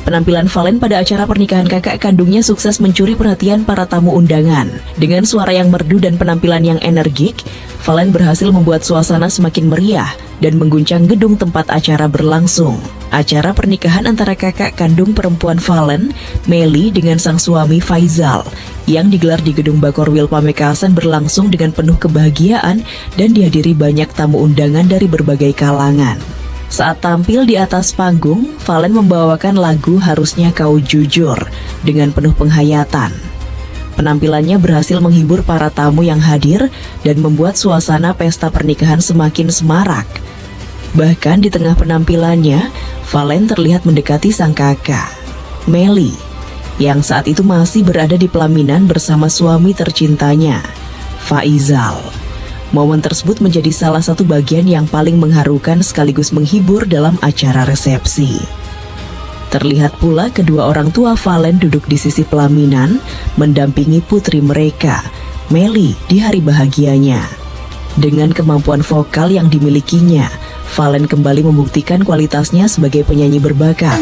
Penampilan Valen pada acara pernikahan kakak kandungnya sukses mencuri perhatian para tamu undangan. Dengan suara yang merdu dan penampilan yang energik, Valen berhasil membuat suasana semakin meriah dan mengguncang gedung tempat acara berlangsung. Acara pernikahan antara kakak kandung perempuan Valen, Melly, dengan sang suami Faizal, yang digelar di Gedung Bakorwil Pamekasan berlangsung dengan penuh kebahagiaan dan dihadiri banyak tamu undangan dari berbagai kalangan. Saat tampil di atas panggung, Valen membawakan lagu Harusnya Kau Jujur dengan penuh penghayatan. Penampilannya berhasil menghibur para tamu yang hadir dan membuat suasana pesta pernikahan semakin semarak. Bahkan di tengah penampilannya, Valen terlihat mendekati sang kakak, Melly, yang saat itu masih berada di pelaminan bersama suami tercintanya, Faizal. Momen tersebut menjadi salah satu bagian yang paling mengharukan sekaligus menghibur dalam acara resepsi. Terlihat pula kedua orang tua Valen duduk di sisi pelaminan, mendampingi putri mereka, Melly, di hari bahagianya. Dengan kemampuan vokal yang dimilikinya, Valen kembali membuktikan kualitasnya sebagai penyanyi berbakat.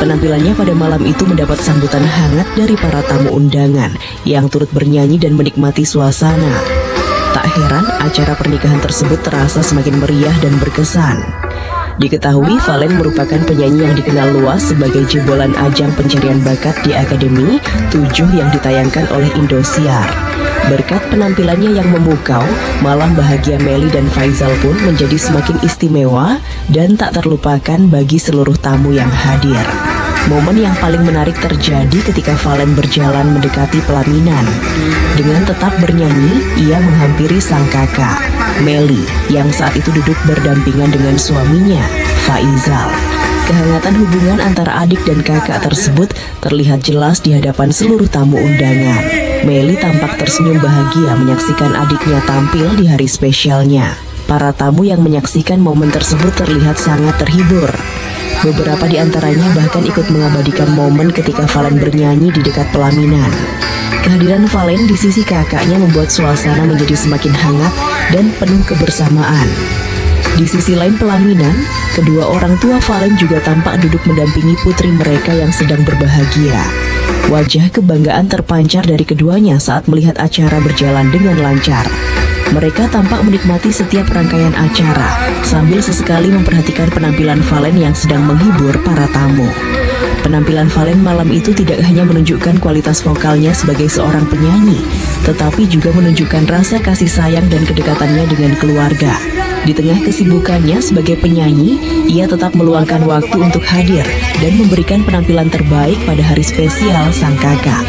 Penampilannya pada malam itu mendapat sambutan hangat dari para tamu undangan yang turut bernyanyi dan menikmati suasana. Tak heran acara pernikahan tersebut terasa semakin meriah dan berkesan. Diketahui Valen merupakan penyanyi yang dikenal luas sebagai jebolan ajang pencarian bakat di Akademi 7 yang ditayangkan oleh Indosiar. Berkat penampilannya yang memukau, malam bahagia Melly dan Faizal pun menjadi semakin istimewa dan tak terlupakan bagi seluruh tamu yang hadir. Momen yang paling menarik terjadi ketika Valen berjalan mendekati pelaminan. Dengan tetap bernyanyi, ia menghampiri sang kakak, Melly, yang saat itu duduk berdampingan dengan suaminya, Faizal. Kehangatan hubungan antara adik dan kakak tersebut terlihat jelas di hadapan seluruh tamu undangan. Melly tampak tersenyum bahagia menyaksikan adiknya tampil di hari spesialnya. Para tamu yang menyaksikan momen tersebut terlihat sangat terhibur. Beberapa di antaranya bahkan ikut mengabadikan momen ketika Valen bernyanyi di dekat pelaminan. Kehadiran Valen di sisi kakaknya membuat suasana menjadi semakin hangat dan penuh kebersamaan. Di sisi lain pelaminan, kedua orang tua Valen juga tampak duduk mendampingi putri mereka yang sedang berbahagia. Wajah kebanggaan terpancar dari keduanya saat melihat acara berjalan dengan lancar. Mereka tampak menikmati setiap rangkaian acara, sambil sesekali memperhatikan penampilan Valen yang sedang menghibur para tamu. Penampilan Valen malam itu tidak hanya menunjukkan kualitas vokalnya sebagai seorang penyanyi, tetapi juga menunjukkan rasa kasih sayang dan kedekatannya dengan keluarga. Di tengah kesibukannya sebagai penyanyi, ia tetap meluangkan waktu untuk hadir dan memberikan penampilan terbaik pada hari spesial sang kakak.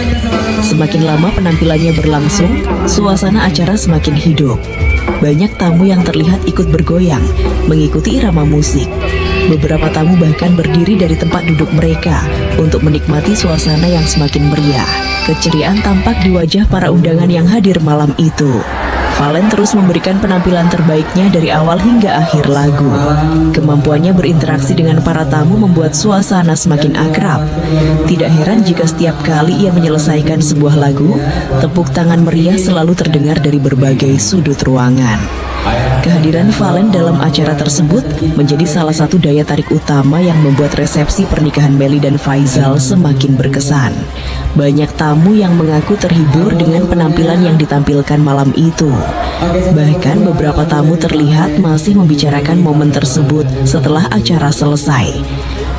Semakin lama penampilannya berlangsung, suasana acara semakin hidup. Banyak tamu yang terlihat ikut bergoyang, mengikuti irama musik. Beberapa tamu bahkan berdiri dari tempat duduk mereka untuk menikmati suasana yang semakin meriah. Keceriaan tampak di wajah para undangan yang hadir malam itu. Valen terus memberikan penampilan terbaiknya dari awal hingga akhir lagu. Kemampuannya berinteraksi dengan para tamu membuat suasana semakin akrab. Tidak heran jika setiap kali ia menyelesaikan sebuah lagu, tepuk tangan meriah selalu terdengar dari berbagai sudut ruangan. Kehadiran Valen dalam acara tersebut menjadi salah satu daya tarik utama yang membuat resepsi pernikahan Melly dan Faizal semakin berkesan. Banyak tamu yang mengaku terhibur dengan penampilan yang ditampilkan malam itu. Bahkan beberapa tamu terlihat masih membicarakan momen tersebut setelah acara selesai.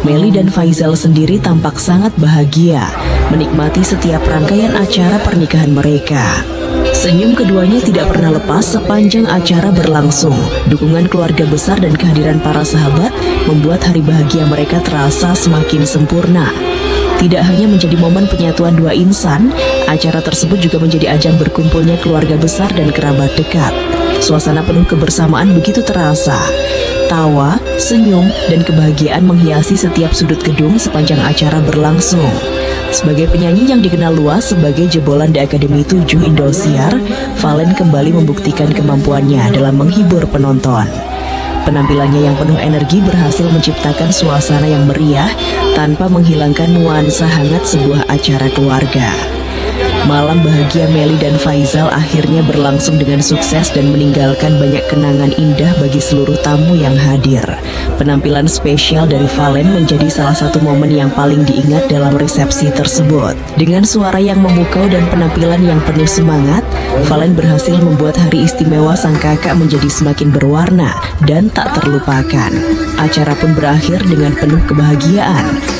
Melly dan Faizal sendiri tampak sangat bahagia menikmati setiap rangkaian acara pernikahan mereka. Senyum keduanya tidak pernah lepas sepanjang acara berlangsung. Dukungan keluarga besar dan kehadiran para sahabat membuat hari bahagia mereka terasa semakin sempurna. Tidak hanya menjadi momen penyatuan dua insan, acara tersebut juga menjadi ajang berkumpulnya keluarga besar dan kerabat dekat. Suasana penuh kebersamaan begitu terasa. Tawa, senyum, dan kebahagiaan menghiasi setiap sudut gedung sepanjang acara berlangsung. Sebagai penyanyi yang dikenal luas sebagai jebolan di Akademi 7 Indosiar, Valen kembali membuktikan kemampuannya dalam menghibur penonton. Penampilannya yang penuh energi berhasil menciptakan suasana yang meriah tanpa menghilangkan nuansa hangat sebuah acara keluarga. Malam bahagia Meli dan Faizal akhirnya berlangsung dengan sukses dan meninggalkan banyak kenangan indah bagi seluruh tamu yang hadir. Penampilan spesial dari Valen menjadi salah satu momen yang paling diingat dalam resepsi tersebut. Dengan suara yang memukau dan penampilan yang penuh semangat, Valen berhasil membuat hari istimewa sang kakak menjadi semakin berwarna dan tak terlupakan. Acara pun berakhir dengan penuh kebahagiaan.